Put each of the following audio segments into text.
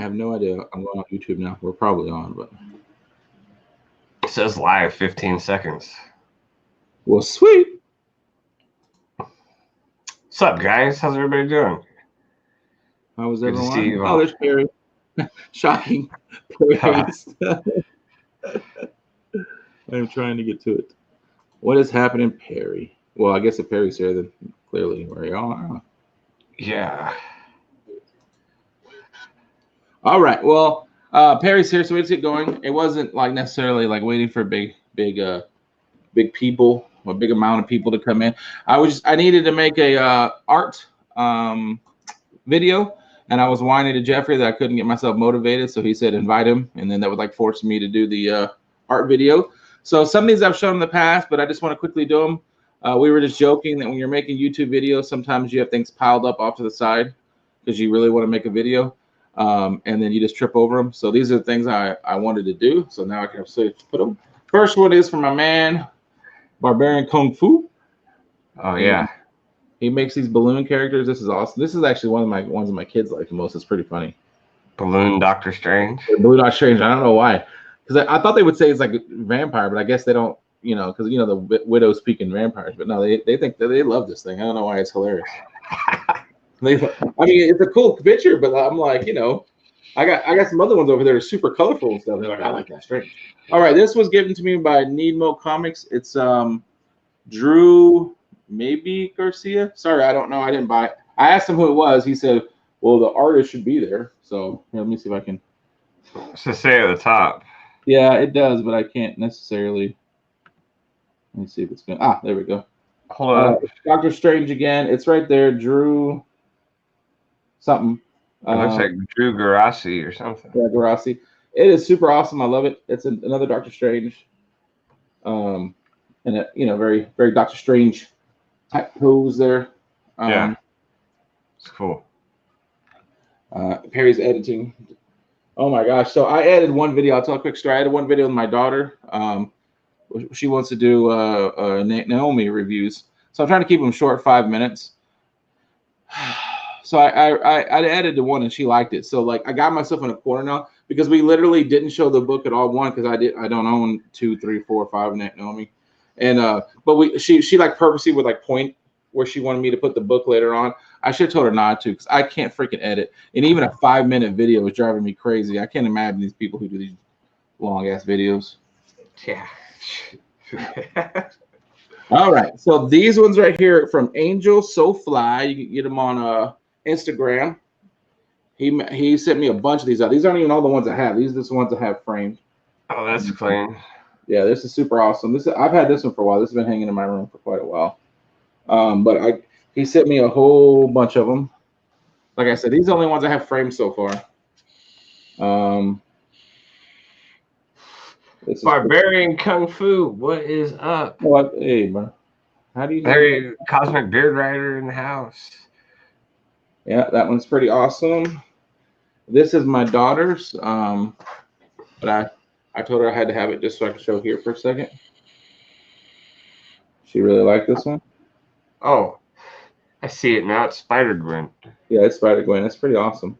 have no idea. I'm going on YouTube now. We're probably on, but It says live 15 seconds. well, sweet. What's up, guys? How's everybody doing? How was Good to everyone? see you Oh, all. there's Perry. Shocking. Praise. I'm trying to get to it. What is happening, Perry? Well, I guess if Perry's here, then clearly where you are. Yeah. All right. Well, Perry's here, so let's get going. It wasn't like necessarily like waiting for big people or big amount of people to come in. I needed to make a art video, and I was whining to Jeffrey that I couldn't get myself motivated, so he said invite him, and then that would like force me to do the art video. So some of these I've shown in the past, but I just want to quickly do them. We were just joking that when you're making YouTube videos, sometimes you have things piled up off to the side because you really want to make a video, and then you just trip over them. So these are the things I wanted to do. So now I can put them. First one is for my man, Barbarian Kung Fu. Oh, yeah. He makes these balloon characters. This is awesome. This is actually one of my ones my kids like the most. It's pretty funny. Balloon Doctor Strange. Balloon Doctor Strange. I don't know why, because I thought they would say it's like a vampire, but I guess they don't. Because the widows speak in vampires, but no, they think that they love this thing. I don't know why it's hilarious. It's a cool picture, but I'm like, I got some other ones over there that are super colorful and stuff. They're like, I like that strange. All right, this was given to me by Needmo Comics. It's Drew maybe Garcia. Sorry, I don't know. I didn't buy it. I asked him who it was. He said, well, the artist should be there. So let me see if I can. It's to say at the top. Yeah, it does, but I can't necessarily. Let me see if it's going. There we go. Hold on. Doctor Strange again. It's right there. Drew something. It looks like Drew Garassi or something. Yeah, Garassi. It is super awesome. I love it. It's another Doctor Strange. And very, very Doctor Strange type pose there. Yeah. It's cool. Perry's editing. Oh my gosh. So I added one video. I'll tell a quick story. I added one video with my daughter. She wants to do Naomi reviews. So I'm trying to keep them short, 5 minutes. So I added the one and she liked it. So like I got myself in a corner now because we literally didn't show the book at all. One, because I don't own 2, 3, 4, 5 Naomi. And but she like purposely would like point where she wanted me to put the book later on. I should have told her not to because I can't freaking edit. And even a 5-minute video is driving me crazy. I can't imagine these people who do these long ass videos. Yeah. All right. So these ones right here from Angell So Fly. You can get them on Instagram. He sent me a bunch of these out. These aren't even all the ones I have. These are just the ones I have framed. Oh, that's clean. Yeah, this is super awesome. I've had this one for a while. This has been hanging in my room for quite a while. But he sent me a whole bunch of them. Like I said, these are the only ones I have framed so far. Barbarian Kung Fu, what is up? What? Hey, bro. How do you? Very Cosmic Beard Rider in the house. Yeah, that one's pretty awesome. This is my daughter's. But I told her I had to have it just so I could show here for a second. She really liked this one. Oh, I see it now. It's Spider-Gwen. Yeah, it's Spider-Gwen. That's pretty awesome.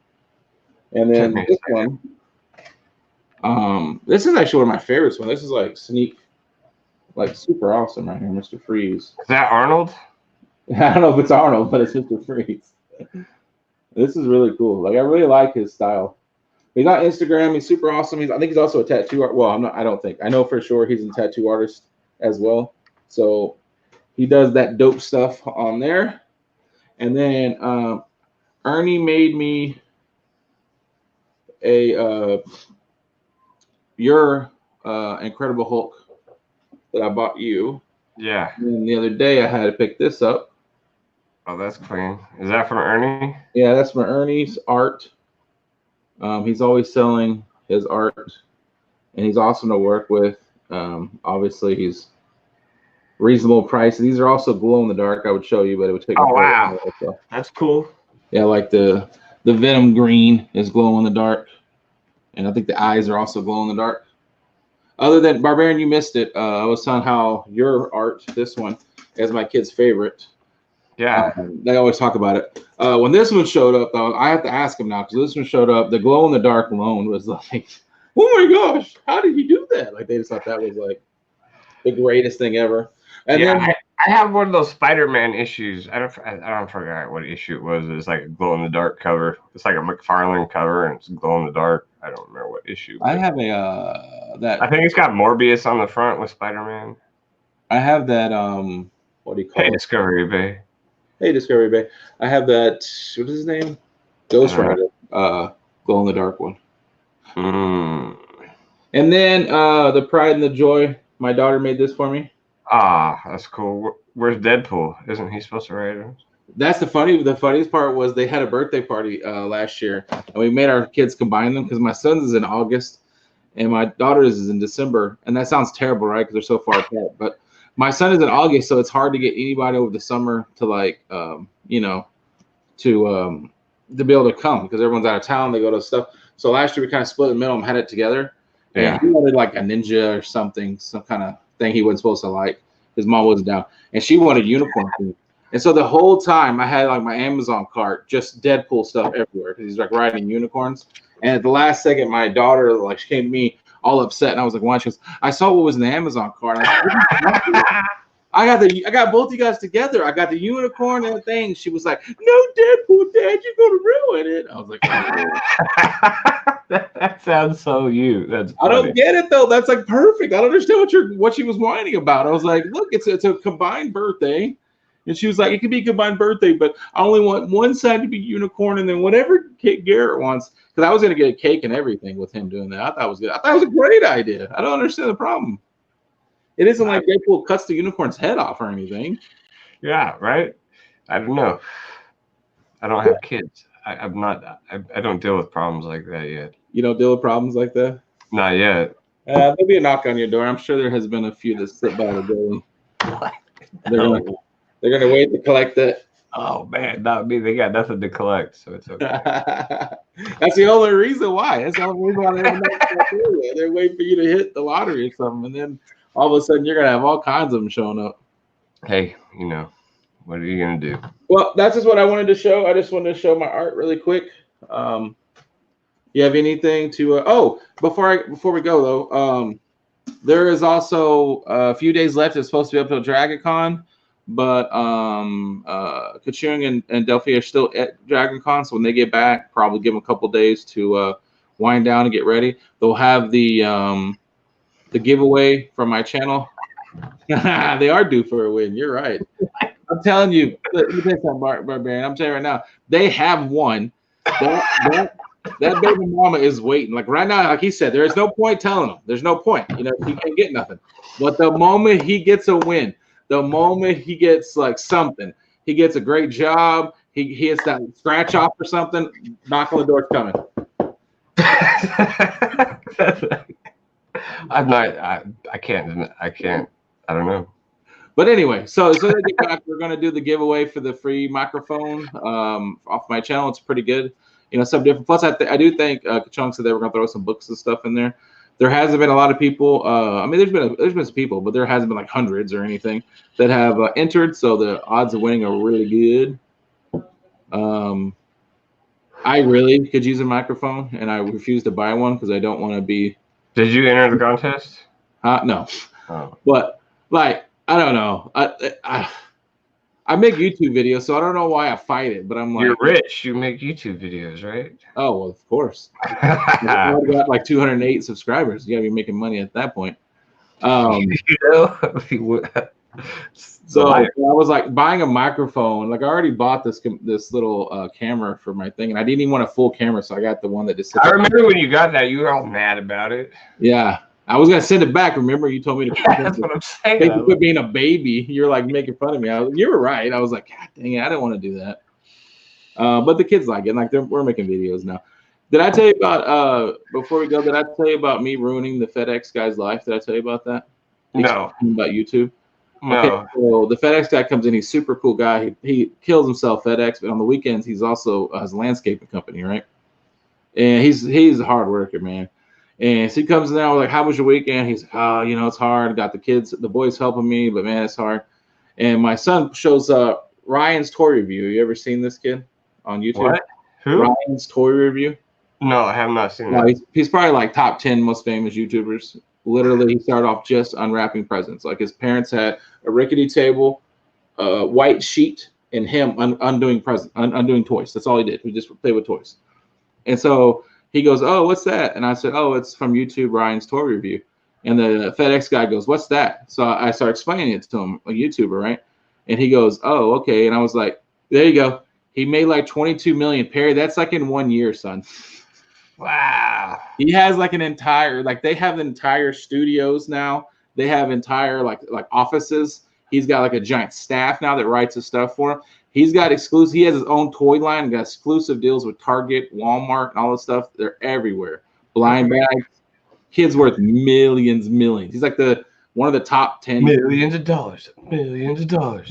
And then this one. This is actually one of my favorites. This is like super awesome right here, Mr. Freeze. Is that Arnold? I don't know if it's Arnold, but it's Mr. Freeze. This is really cool. Like I really like his style. He's on Instagram. He's super awesome. I think he's also a tattoo art. Well, I'm not. I don't think. I know for sure he's a tattoo artist as well. So he does that dope stuff on there. And then Ernie made me a your Incredible Hulk that I bought you. Yeah. And the other day I had to pick this up. Oh, that's clean. Is that from Ernie? Yeah, that's from Ernies Art. He's always selling his art, and he's awesome to work with. Obviously, he's reasonable price. These are also glow in the dark. I would show you, but it would take. Oh wow, that's cool. Yeah, like the Venom green is glow in the dark, and I think the eyes are also glow in the dark. Other than Barbarian, you missed it. I was telling how your art, this one, is my kid's favorite. Yeah. They always talk about it. When this one showed up, though, I have to ask him now because this one showed up. The glow in the dark alone was like, oh my gosh, how did he do that? Like they just thought that was like the greatest thing ever. And Yeah, then I have one of those Spider-Man issues. I don't forget what issue it was. It's like a glow-in-the-dark cover. It's like a McFarlane cover, and it's glow-in-the-dark. I don't remember what issue. I have a I think it's got Morbius on the front with Spider-Man. I have that what do you call Hey, it? Discovery Bay. Hey, Discovery Bay. I have that. What is his name? Ghost Rider. Glow in the dark one. Mm. And then the Pride and the Joy. My daughter made this for me. Ah, that's cool. Where's Deadpool? Isn't he supposed to write it? That's the funniest part was they had a birthday party last year, and we made our kids combine them because my son's is in August and my daughter's is in December. And that sounds terrible, right? Because they're so far apart. But my son is in August, so it's hard to get anybody over the summer to like, to be able to come because everyone's out of town. They go to stuff. So last year we kind of split the middle and had it together. Yeah. And he wanted like a ninja or something, some kind of thing he wasn't supposed to like. His mom wasn't down, and she wanted unicorn food. And so the whole time I had like my Amazon cart, just Deadpool stuff everywhere because he's like riding unicorns. And at the last second, my daughter, like, she came to me all upset, and I was like, "Why?" She goes, "I saw what was in the Amazon cart." I got both you guys together. I got the unicorn and the thing. She was like, "No, Deadpool, Dad, you're gonna ruin it." I was like, that sounds so you. That's funny. I don't get it though. That's like perfect. I don't understand what she was whining about. I was like, look, it's a combined birthday. And she was like, it could be a combined birthday, but I only want one side to be unicorn, and then whatever Garrett wants. Because I was gonna get a cake and everything with him doing that. I thought it was good. I thought it was a great idea. I don't understand the problem. It isn't like Deadpool cuts the unicorn's head off or anything. Yeah, right. I don't know. I don't have kids. I don't deal with problems like that yet. You don't deal with problems like that? Not yet. There'll be a knock on your door. I'm sure there has been a few that sit by the door. What? They're gonna wait to collect it. Oh man, not me. They got nothing to collect, so it's okay. That's the only reason why. That's the only reason why they're waiting for you to hit the lottery or something, and then all of a sudden you're gonna have all kinds of them showing up. Hey, what are you gonna do? Well, that's just what I wanted to show. I just wanted to show my art really quick. You have anything to? Before we go though, there is also a few days left. It's supposed to be up till DragonCon, but Kachung and Delphi are still at DragonCon. So when they get back, probably give them a couple days to wind down and get ready. They'll have the giveaway from my channel. They are due for a win. You're right. I'm telling you, Barbarian. I'm telling you right now, they have won. That baby mama is waiting. Like right now, like he said, there is no point telling him. There's no point. He can't get nothing. But the moment he gets a win, the moment he gets like something, he gets a great job, he hits that scratch off or something, knock on the door's coming. I'm not. I can't. I don't know. But anyway, so they get back, we're gonna do the giveaway for the free microphone off my channel. It's pretty good. Some different. Plus, I do think Kachung said they were gonna throw some books and stuff in there. There hasn't been a lot of people. There's been some people, but there hasn't been like hundreds or anything that have entered. So the odds of winning are really good. I really could use a microphone, and I refuse to buy one because I don't want to be. Did you enter the contest? No. Oh. But like I don't know. I make YouTube videos, so I don't know why I fight it. But I'm like, you're rich. You make YouTube videos, right? Oh well, of course. I got like 208 subscribers. You gotta be making money at that point. So I was like buying a microphone. Like I already bought this little camera for my thing, and I didn't even want a full camera, so I got the one that just. I remember when you got that, you were all mad about it. Yeah, I was gonna send it back. Remember, you told me to. That's what I'm saying. Quit being a baby. You're like making fun of me. You were right. I was like, God dang it, I didn't want to do that. But the kids like it. Like we're making videos now. Did I tell you about before we go? Did I tell you about me ruining the FedEx guy's life? Did I tell you about that? No. About YouTube. No. Okay, so the FedEx guy comes in. He's a super cool guy. He kills himself FedEx, but on the weekends he's also has a landscaping company, right? And he's a hard worker, man. And so he comes in there. We're like, "How was your weekend?" He's like, "Oh, it's hard. Got the kids, the boys helping me, but man, it's hard." And my son shows up Ryan's Toy Review. You ever seen this kid on YouTube? What? Who? Ryan's Toy Review. No, I have not seen No, that. he's probably like top 10 most famous YouTubers. Literally, he started off just unwrapping presents. Like his parents had a rickety table, a white sheet, and him undoing toys. That's all he did. He just played with toys. And so he goes, "Oh, what's that?" And I said, "Oh, it's from YouTube, Ryan's Toy Review." And the FedEx guy goes, "What's that?" So I started explaining it to him, a YouTuber, right? And he goes, "Oh, okay." And I was like, "There you go." He made like 22 million, Perry. That's like in 1 year, son. Wow. He has like an entire, like they have entire studios now. They have entire like offices. He's got like a giant staff now that writes his stuff for him. He's got exclusive. He has his own toy line. Got exclusive deals with Target, Walmart, and all this stuff. They're everywhere. Blind bags. Kid's worth millions. He's like one of the top 10 Millions of dollars.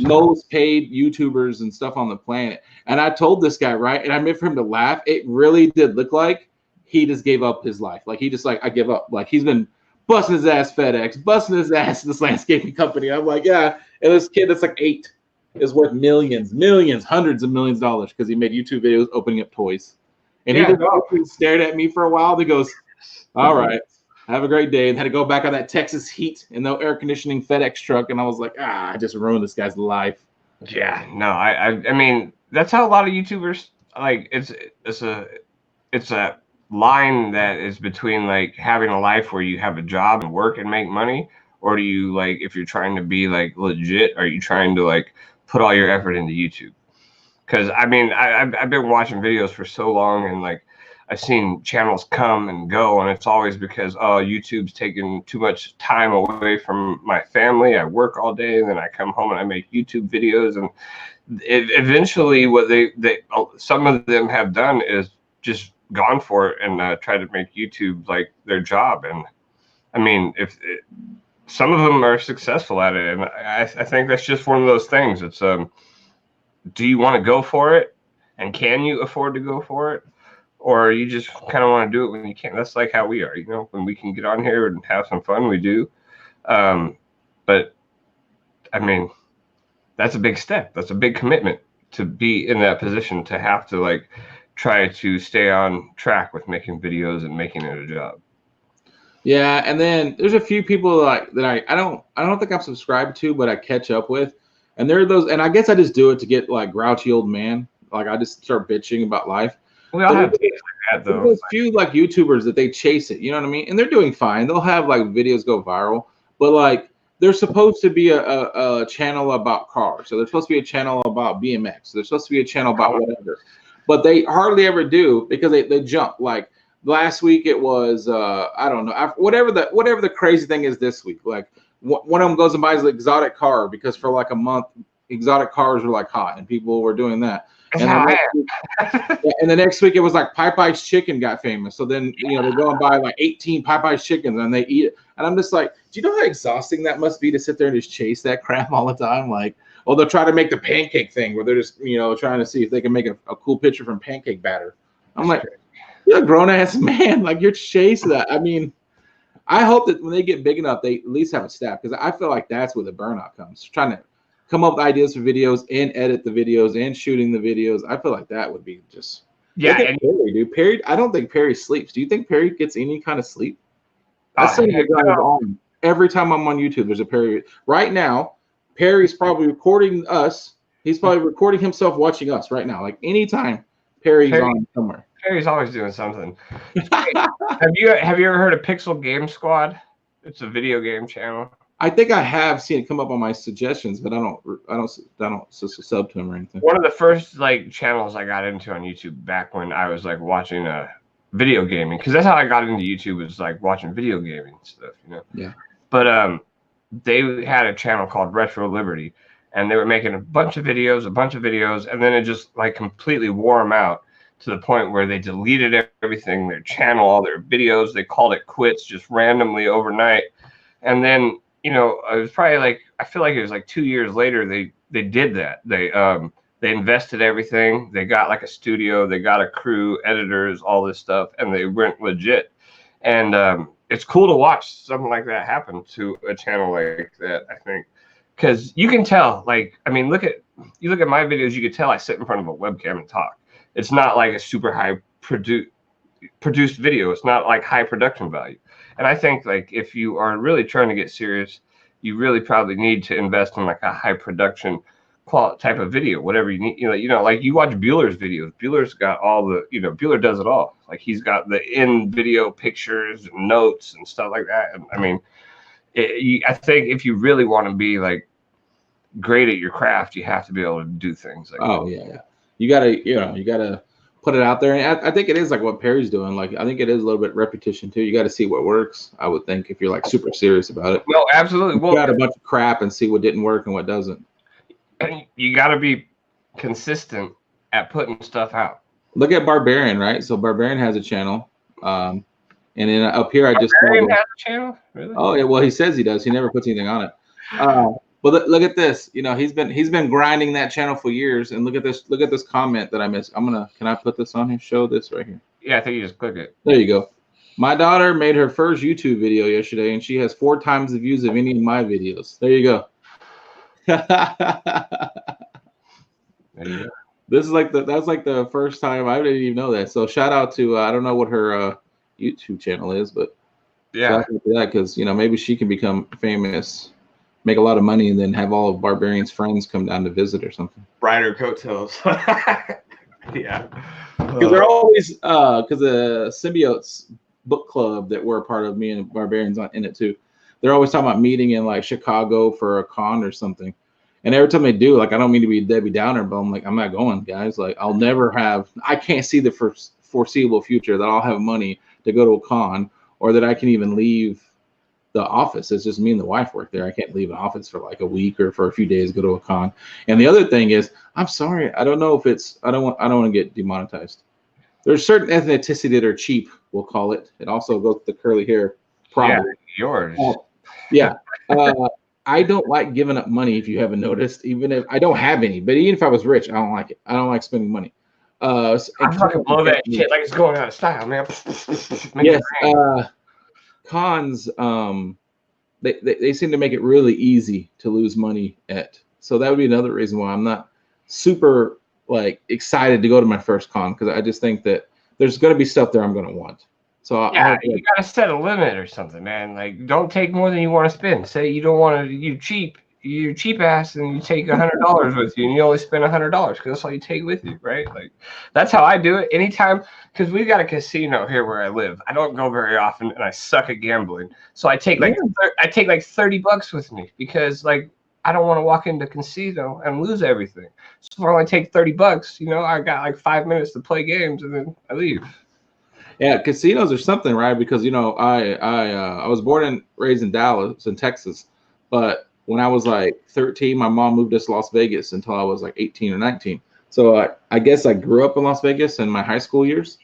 most paid YouTubers and stuff on the planet. And I told this guy, right? And I meant for him to laugh. It really did look like he just gave up his life. Like he just like, I give up. Like he's been busting his ass FedEx, busting his ass in this landscaping company. I'm like, yeah. And this kid that's like 8 is worth millions, hundreds of millions of dollars because he made YouTube videos opening up toys. And he just stared at me for a while. He goes, "All right, have a great day." And had to go back on that Texas heat in the air conditioning FedEx truck. And I was like, I just ruined this guy's life. Yeah, no, I mean, that's how a lot of YouTubers, like, it's a line that is between like having a life where you have a job and work and make money, or do you, like, if you're trying to be like legit, are you trying to like put all your effort into YouTube? Because I mean, I've been watching videos for so long, and like I've seen channels come and go, and it's always because, oh, YouTube's taking too much time away from my family. I work all day, and then I come home and I make YouTube videos, and eventually what they some of them have done is just gone for it and tried to make YouTube like their job. And I mean, some of them are successful at it, and I think that's just one of those things. It's do you want to go for it, and can you afford to go for it, or you just kind of want to do it when you can? That's like how we are, you know, when we can get on here and have some fun, we do. But I mean, that's a big step. That's a big commitment to be in that position, to have to like try to stay on track with making videos and making it a job. Yeah, and then there's a few people like that I don't think I'm subscribed to, but I catch up with. And there are those, and I guess I just do it to get like grouchy old man. Like I just start bitching about life. We all have days like that, though. There's few like YouTubers that they chase it, you know what I mean? And they're doing fine. They'll have like videos go viral, but like they're supposed to be a channel about cars. So they're supposed to be a channel about BMX. They're supposed to be a channel about whatever. But they hardly ever do because they jump. Like last week it was I don't know, whatever the crazy thing is this week. Like one of them goes and buys an exotic car because for like a month exotic cars were like hot and people were doing that. And the next week it was like Popeye's chicken got famous. So then, you know, they go and buy like 18 Popeye's chickens and they eat it. And I'm just like, do you know how exhausting that must be to sit there and just chase that crap all the time? Like, well, they'll try to make the pancake thing where they're just, you know, trying to see if they can make a cool picture from pancake batter. I'm like, you're a grown ass man. Like you're chasing that. I mean, I hope that when they get big enough, they at least have a staff, because I feel like that's where the burnout comes. Trying to come up with ideas for videos and edit the videos and shooting the videos. I feel like that would be just and Perry, dude. Perry, I don't think Perry sleeps. Do you think Perry gets any kind of sleep? I see the guy on every time I'm on YouTube. There's a Perry. Right now, Perry's probably recording us. He's probably recording himself watching us right now. Like anytime Perry's on somewhere. Perry's always doing something. Have you ever heard of Pixel Game Squad? It's a video game channel. I think I have seen it come up on my suggestions, but I don't sub to him or anything. One of the first like channels I got into on YouTube back when I was like watching video gaming, because that's how I got into YouTube, was like watching video gaming stuff, you know. Yeah. But they had a channel called Retro Liberty, and they were making a bunch of videos, and then it just like completely wore them out, to the point where they deleted everything, their channel, all their videos. They called it quits just randomly overnight. And then, you know, it was probably like, I feel like it was like 2 years later, they did that. They invested everything. They got like a studio, they got a crew, editors, all this stuff, and they went legit. And it's cool to watch something like that happen to a channel like that, I think. because you can tell. Like, I mean, look at my videos. You could tell I sit in front of a webcam and talk. It's not like a super high produced video. It's not like high production value. And I think like if you are really trying to get serious, you really probably need to invest in like a high production quality type of video, whatever you need. Like you watch Bueller's videos. Bueller's got all the, Bueller does it all. Like he's got the in video pictures and notes and stuff like that. And I mean, I think if you really want to be like great at your craft, you have to be able to do things like that. Yeah. You gotta put it out there. And I think it is like what Perry's doing. Like, I think it is a little bit repetition too. You got to see what works, I would think, if you're like super serious about it. No, absolutely. You got a bunch of crap and see what didn't work and what doesn't. And you got to be consistent at putting stuff out. Look at Barbarian, right? So Barbarian has a channel. And then up here, Barbarian has a channel? Really? Oh, yeah. Well, he says he does. He never puts anything on it. But look at this. He's been grinding that channel for years. And look at this. Look at this comment that I missed. Can I put this on here? Show this right here. Yeah, I think you just click it. There you go. My daughter made her first YouTube video yesterday, and she has 4 times the views of any of my videos. There you go. There you go. That's like the first time. I didn't even know that. So shout out to I don't know what her YouTube channel is, but yeah, shout out to that, because maybe she can become famous, make a lot of money, and then have all of Barbarian's friends come down to visit or something. Rider coattails. Yeah, because they're always because the Symbiotes book club that we're a part of, me and Barbarian's in it too. They're always talking about meeting in like Chicago for a con or something. And every time they do, like, I don't mean to be Debbie Downer, but I'm like, I'm not going, guys. Like, I can't see the foreseeable future that I'll have money to go to a con, or that I can even leave the office. It's just me and the wife work there. I can't leave an office for like a week or for a few days, go to a con. And the other thing is, I'm sorry, I don't know if it's, I don't want to get demonetized. There's certain ethnicity that are cheap, we'll call it. It also goes with the curly hair problem. Yeah, yours. Yeah. I don't like giving up money, if you haven't noticed, even if I don't have any. But even if I was rich, I don't like it. I don't like spending money. I fucking blow that shit like it's going out of style, man. Yes. Cons, they seem to make it really easy to lose money at. So that would be another reason why I'm not super like excited to go to my first con, because I just think that there's going to be stuff there I'm going to want. So yeah, you gotta set a limit or something, man. Like, don't take more than you want to spend. Say you don't want to, you're cheap ass, and you take $100 with you, and you only spend $100 because that's all you take with you, right? Like, that's how I do it. Anytime, because we've got a casino here where I live. I don't go very often, and I suck at gambling. So I take like $30 with me, because like I don't want to walk into casino and lose everything. So if I only take $30, I got like 5 minutes to play games, and then I leave. Yeah, casinos are something, right? Because I was born and raised in Dallas, in Texas, but when I was like 13, my mom moved us to Las Vegas until I was like 18 or 19. So I guess I grew up in Las Vegas in my high school years.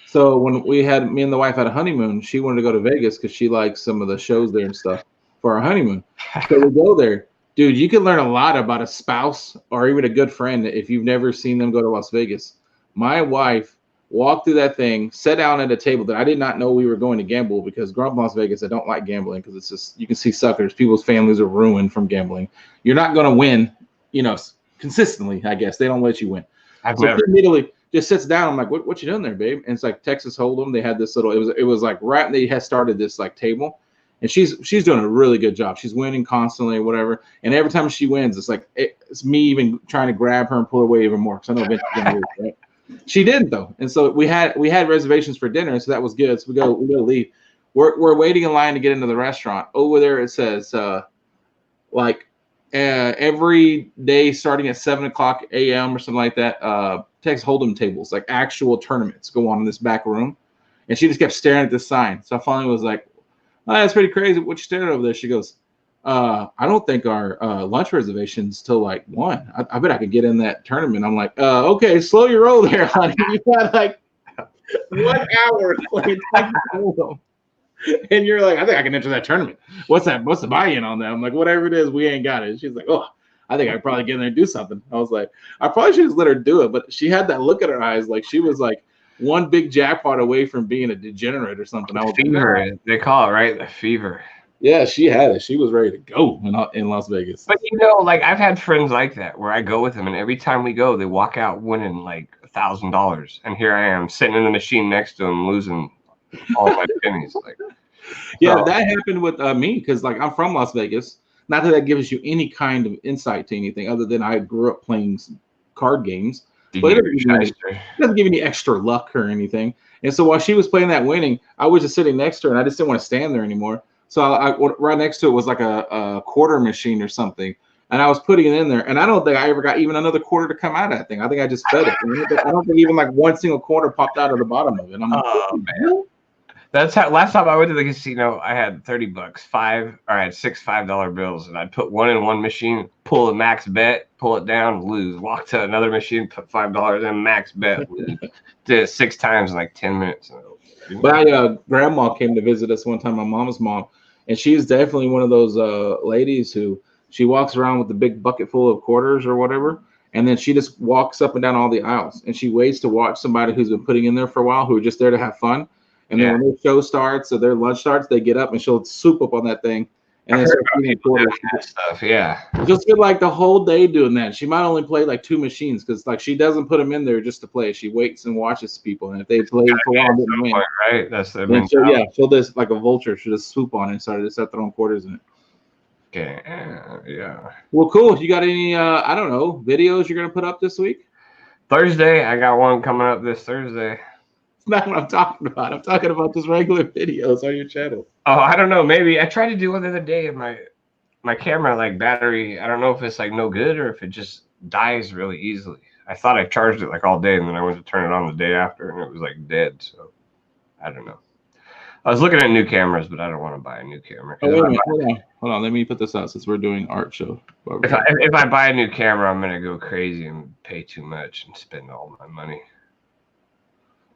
So when me and the wife had a honeymoon, she wanted to go to Vegas because she likes some of the shows there and stuff for our honeymoon. So we go there. Dude, you can learn a lot about a spouse or even a good friend if you've never seen them go to Las Vegas. My wife walked through that thing, sat down at a table that I did not know we were going to gamble, because growing up in Las Vegas, I don't like gambling because it's just, you can see suckers. People's families are ruined from gambling. You're not going to win, consistently, I guess. They don't let you win. She immediately just sits down. I'm like, what you doing there, babe? And it's like Texas Hold'em. They had this little, it was like right when they had started this like table. And she's doing a really good job. She's winning constantly or whatever. And every time she wins, it's like, it's me even trying to grab her and pull her away even more, because I know eventually she's gonna lose, right? She didn't, though, and so we had reservations for dinner, so that was good. So we go leave. We're waiting in line to get into the restaurant. Over there it says every day starting at 7:00 a.m. or something like that. Texas Hold'em tables, like actual tournaments, go on in this back room, and she just kept staring at this sign. So I finally was like, "Oh, that's pretty crazy. What you staring over there?" She goes, I don't think our lunch reservations till like 1. I bet I could get in that tournament. I'm like, okay, slow your roll there, honey. You got like 1 hour playing Texas Hold'em, and you're like, I think I can enter that tournament. What's the buy-in on that? I'm like, whatever it is, we ain't got it. She's like, oh, I think I could probably get in there and do something. I was like, I probably should just let her do it, but she had that look in her eyes, like she was like one big jackpot away from being a degenerate or something. Fever, they call it, right? The fever. Yeah, she had it. She was ready to go in Las Vegas. But you know, like I've had friends like that where I go with them, and every time we go, they walk out winning like $1,000, and here I am sitting in the machine next to them, losing all my pennies. Like, Yeah, so, that happened with me because like I'm from Las Vegas. Not that that gives you any kind of insight to anything other than I grew up playing card games, did but you it get doesn't give your me any, shyster? it doesn't give me any extra luck or anything. And so while she was playing that winning, I was just sitting next to her and I just didn't want to stand there anymore. So right next to it was like a quarter machine or something. And I was putting it in there, and I don't think I ever got even another quarter to come out of that thing. I think I just fed it. I don't think even like one single quarter popped out of the bottom of it. And I'm like, Oh man. That's how last time I went to the casino, I had $30, I had six $5 bills, and I'd put one in one machine, pull a max bet, pull it down, lose. Walk to another machine, put $5 in, max bet, lose. Did it 6 times in like 10 minutes. My grandma came to visit us one time, my mom's mom, and she's definitely one of those ladies who she walks around with a big bucket full of quarters or whatever, and then she just walks up and down all the aisles, and she waits to watch somebody who's been putting in there for a while, who are just there to have fun. And then when their show starts or their lunch starts, they get up and she'll swoop up on that thing and then start eating quarters. That stuff, yeah. She'll spend like the whole day doing that. She might only play like 2 machines because like she doesn't put them in there just to play. She waits and watches people, and if they play for a while and didn't win, right? That's the then she'll just like a vulture. She'll just swoop on it and start throwing quarters in it. Okay, yeah. Well, cool. You got any I don't know, videos you're gonna put up this week? Thursday, I got one coming up this Thursday. It's not what I'm talking about. I'm talking about just regular videos on your channel. Oh, I don't know. Maybe I tried to do one the other day, and my camera like battery. I don't know if it's like no good or if it just dies really easily. I thought I charged it like all day, and then I went to turn it on the day after, and it was like dead. So I don't know. I was looking at new cameras, but I don't want to buy a new camera. Oh, wait a minute. Hold on. Let me put this out since we're doing art show. If I buy a new camera, I'm gonna go crazy and pay too much and spend all my money.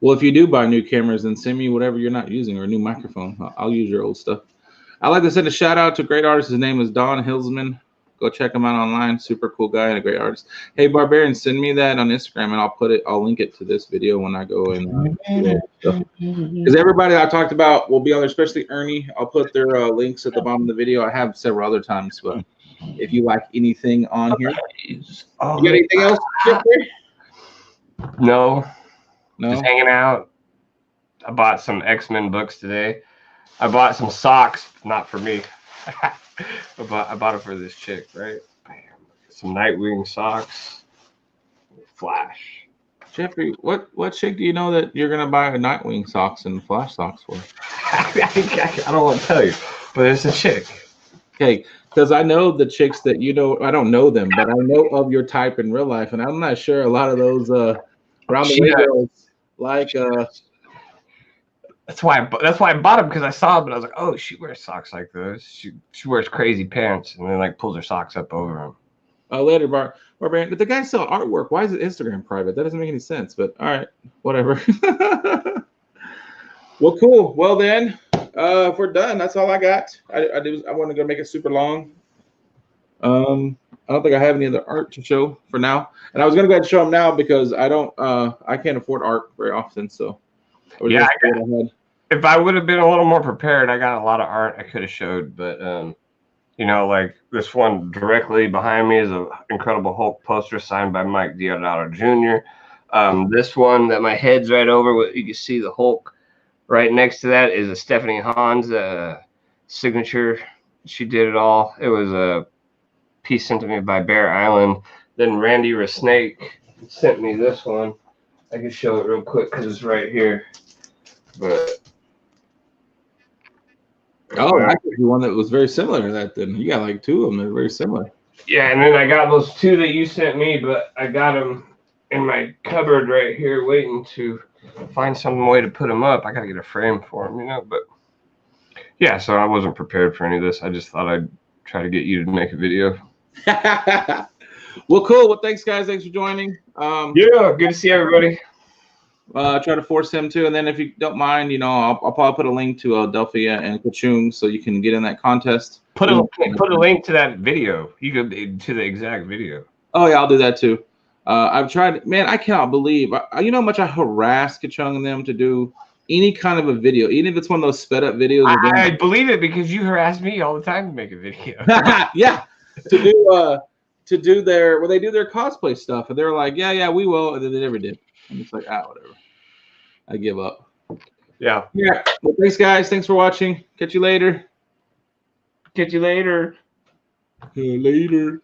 Well, if you do buy new cameras, then send me whatever you're not using or a new microphone. I'll use your old stuff. I'd like to send a shout out to a great artist. His name is Don Hilsman. Go check him out online. Super cool guy and a great artist. Hey, Barbarian, send me that on Instagram and I'll link it to this video when I go in. Because everybody I talked about will be on there, especially Ernie. I'll put their links at the bottom of the video. I have several other times, but if you like anything on here, you got anything else, Jeffrey? No. No. Just hanging out. I bought some X-Men books today. I bought some socks, not for me. I bought it for this chick, right? Bam. Some Nightwing socks. Flash. Jeffrey, what chick do you know that you're gonna buy a Nightwing socks and Flash socks for? I don't want to tell you, but it's a chick. Okay, because I know the chicks that you know. I don't know them, but I know of your type in real life, and I'm not sure a lot of those around the way girls like. That's why I bought them, because I saw them and I was like, oh, she wears socks like those. She wears crazy pants and then like pulls her socks up over them. Later, Barbarian. But the guy sell artwork. Why is it Instagram private? That doesn't make any sense. But all right, whatever. Well, cool. Well then, if we're done, that's all I got. I want to go make it super long. I don't think I have any other art to show for now. And I was gonna go ahead and show them now because I can't afford art very often. So yeah, if I would have been a little more prepared, I got a lot of art I could have showed, but you know, like this one directly behind me is an Incredible Hulk poster signed by Mike Deodato Jr. This one that my head's right over, you can see the Hulk. Right next to that is a Stephanie Hans signature. She did it all. It was a piece sent to me by Bear Island. Then Randy Resnake sent me this one. I can show it real quick because it's right here. But actually, one that was very similar to that. Then you got like 2 of them that are very similar. Yeah, and then I got those 2 that you sent me, but I got them in my cupboard right here, waiting to find some way to put them up. I gotta get a frame for them, you know. But yeah, so I wasn't prepared for any of this. I just thought I'd try to get you to make a video. Well, cool. Well, thanks, guys. Thanks for joining. Yeah, good to see everybody. Try to force him to, and then if you don't mind, you know, I'll probably put a link to Adelphia and Kachung so you can get in that contest. Put a link to that video. You go to the exact video. Oh yeah, I'll do that too. I've tried. Man, I cannot believe. You know how much I harassed Kachung and them to do any kind of a video, even if it's one of those sped up videos. I believe it because you harass me all the time to make a video. Yeah, to do their when they do their cosplay stuff, and they're like, yeah, we will, and then they never did. I'm just like, whatever. I give up. Yeah. Well, thanks, guys. Thanks for watching. Catch you later. Catch you later. Later.